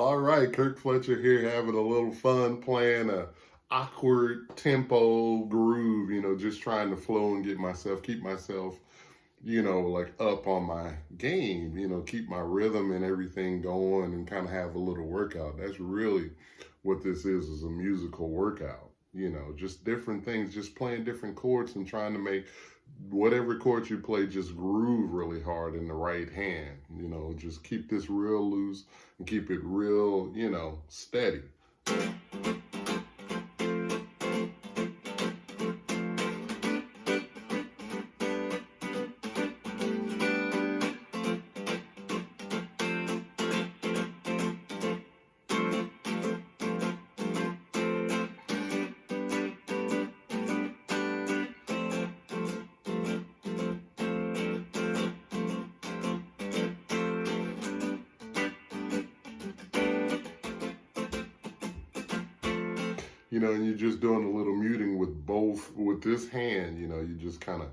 All right, Kirk Fletcher here having a little fun playing a awkward tempo groove, just trying to flow and keep myself, like up on my game, keep my rhythm and everything going and kind of have a little workout. That's really what this is a musical workout, just different things, just playing different chords and trying to make whatever chord you play just groove really hard in the right hand. Just keep this real loose and keep it real, steady. And you're just doing a little muting with this hand, you're just kind of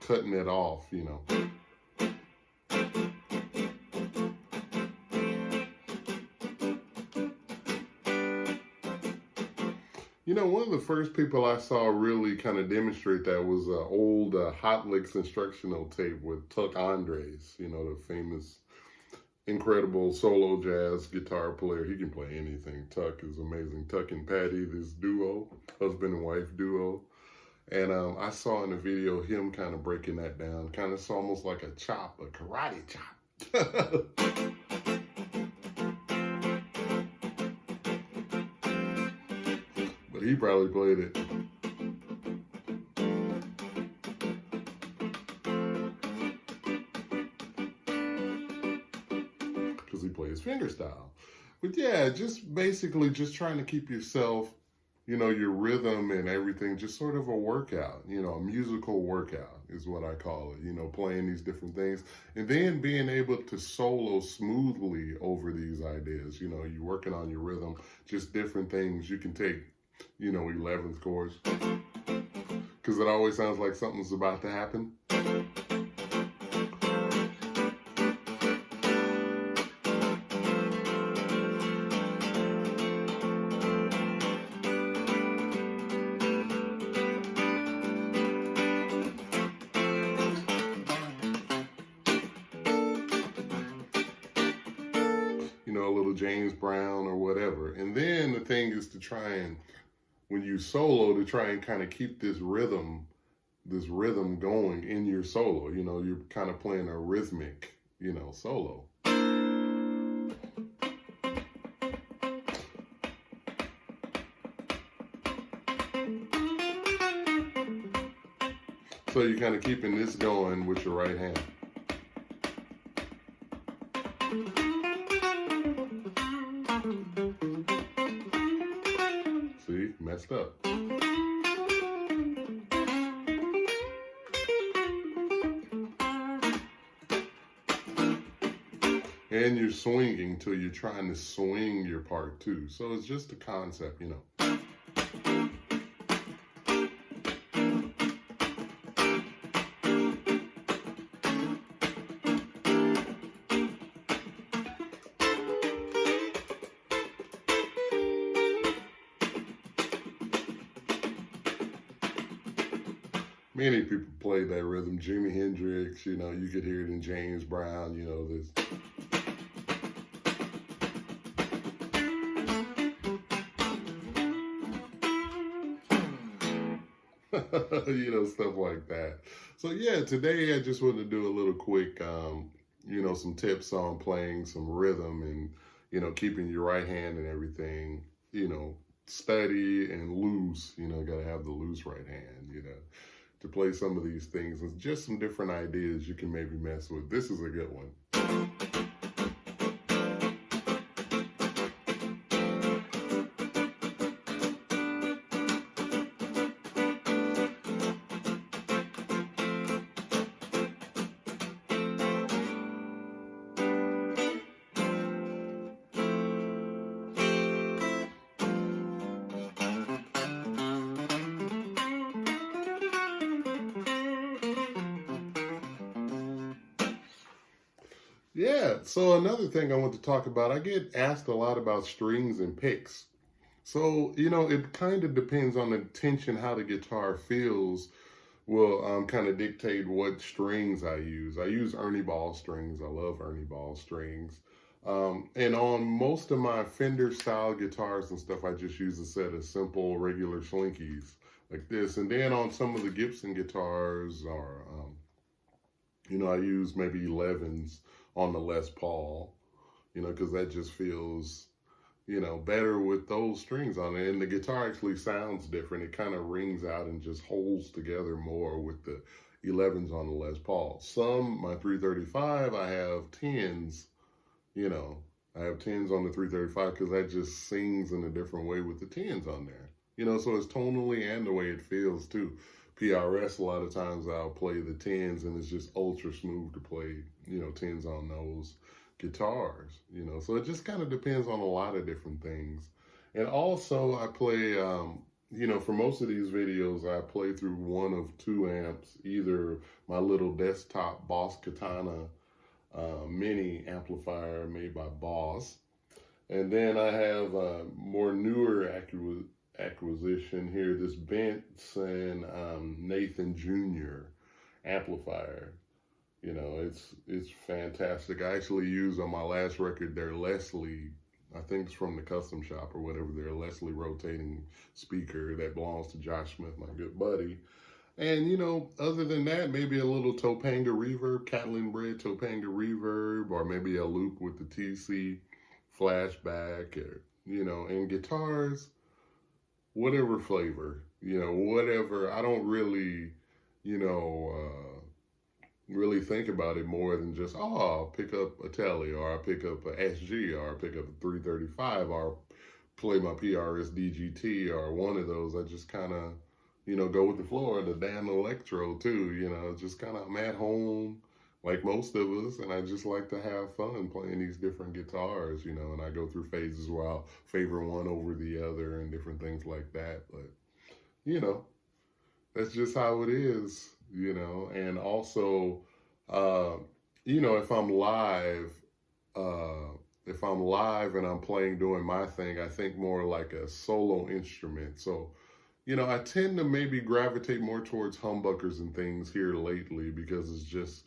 cutting it off. One of the first people I saw really kind of demonstrate that was an old Hot Licks instructional tape with Tuck Andres, the famous incredible solo jazz guitar player. He can play anything. Tuck is amazing. Tuck and Patty, this duo, husband and wife duo. And I saw in the video him kind of breaking that down, kind of almost like a chop, a karate chop. But he probably played it. Because he plays fingerstyle. But yeah, just basically just trying to keep yourself, your rhythm and everything, just sort of a workout, a musical workout is what I call it, playing these different things. And then being able to solo smoothly over these ideas, you're working on your rhythm, just different things you can take, 11th chords, because it always sounds like something's about to happen. A little James Brown or whatever. And then the thing is to try and, when you solo, to try and kind of keep this rhythm going in your solo. You're kind of playing a rhythmic, solo. So you're kind of keeping this going with your right hand. See, messed up. And you're swinging till you're trying to swing your part too. So it's just a concept, Many people played that rhythm. Jimi Hendrix, you could hear it in James Brown, this. Stuff like that. So yeah, today I just wanted to do a little quick, some tips on playing some rhythm and, keeping your right hand and everything, steady and loose, got to have the loose right hand, to play some of these things. And just some different ideas you can maybe mess with. This is a good one. Yeah, so another thing I want to talk about, I get asked a lot about strings and picks. So, it kind of depends on the tension, how the guitar feels will kind of dictate what strings I use. I use Ernie Ball strings. I love Ernie Ball strings. And on most of my Fender style guitars and stuff, I just use a set of simple regular slinkies like this. And then on some of the Gibson guitars, or I use maybe 11s on the Les Paul, because that just feels, better with those strings on it. And the guitar actually sounds different. It kind of rings out and just holds together more with the 11s on the Les Paul. My 335, I have 10s, I have 10s on the 335 because that just sings in a different way with the 10s on there. So it's tonally and the way it feels too. PRS, a lot of times I'll play the 10s and it's just ultra smooth to play, 10s on those guitars, so it just kind of depends on a lot of different things. And also I play, for most of these videos, I play through one of two amps, either my little desktop Boss Katana mini amplifier made by Boss, and then I have a more newer acquisition here, this Benson Nathan Jr. amplifier. It's fantastic. I actually used on my last record their Leslie, I think it's from the Custom Shop or whatever, their Leslie rotating speaker that belongs to Josh Smith, my good buddy. And, other than that, maybe a little Topanga reverb, Catlin Bred Topanga reverb, or maybe a loop with the TC flashback, or, and guitars, whatever flavor, whatever. I don't really, really think about it more than just, I'll pick up a Tele, or I'll pick up a SG, or I'll pick up a 335, or play my PRS DGT, or one of those. I just kind of, go with the flow, or the damn electro too, just kind of, I'm at home like most of us, and I just like to have fun playing these different guitars, and I go through phases where I'll favor one over the other and different things like that. But, that's just how it is, and also, if I'm live, and I'm playing, doing my thing, I think more like a solo instrument. So, I tend to maybe gravitate more towards humbuckers and things here lately because it's just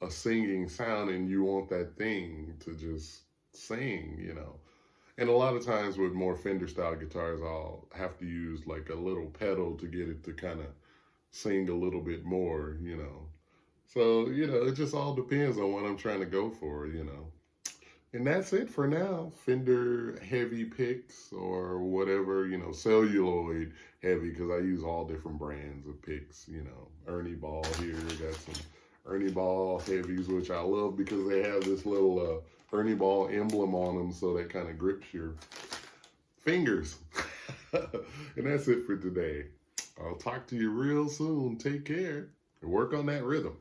a singing sound and you want that thing to just sing, And a lot of times with more Fender style guitars, I'll have to use like a little pedal to get it to kind of sing a little bit more, So, it just all depends on what I'm trying to go for, And that's it for now. Fender heavy picks or whatever, celluloid heavy, because I use all different brands of picks, Ernie Ball here, got some Ernie Ball heavies, which I love because they have this little Ernie Ball emblem on them, so that kind of grips your fingers. And that's it for today. I'll talk to you real soon. Take care and work on that rhythm.